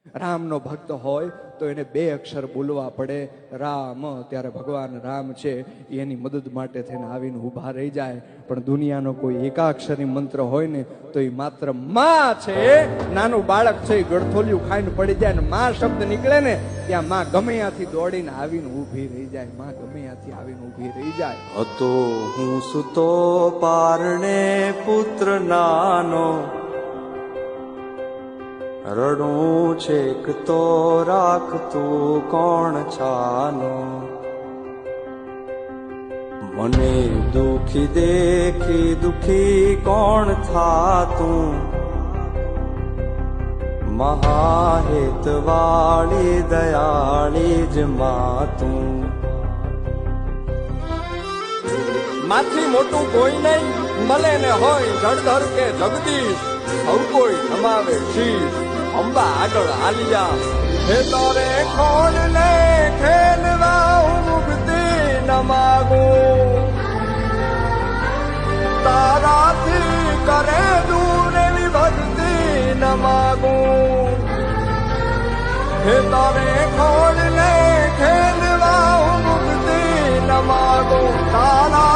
રામનો ભક્ત હોય તો એને 2 અક્ષર બોલવા પડે, રામ. ત્યારે ભગવાન રામ છે એની મદદ માટે થઈને આવીને ઊભા રહી જાય. પણ દુનિયાનો કોઈ એકાક્ષરી મંત્ર હોય ને તો એ માત્ર માં છે. નાનું બાળક છે એ ગળથોલિયું ખાઈને પડી જાય ને માં શબ્દ નીકળે ને ત્યાં માં ગમે ત્યાંથી દોડીને આવીને ઊભી રહી જાય. માં ગમે ત્યાંથી આવીને ઊભી રહી જાય. હતો હું સુતો પારણે પુત્ર નાનો, રડું છેક તો રાખતું કોણ છાનો. મને દુખી દેખી દુખી કોણ થાતું, મહાહેત વાળી દયાળી જ માતું. માથી મોટું કોઈ નહીં, મળે ને હોય જળધર કે જગદીશ, સૌ કોઈ નમાવે શીશ. અંબા આગળ આલિયા હે તારે ખોલ ને ખેલવા હું મુક્તિ ન માગું. તારાથી કરે દૂર એવી ભક્તિ ન માગું. હે તારે ખોલ ને ખેલવા હું મુક્તિ ન માગું. તારા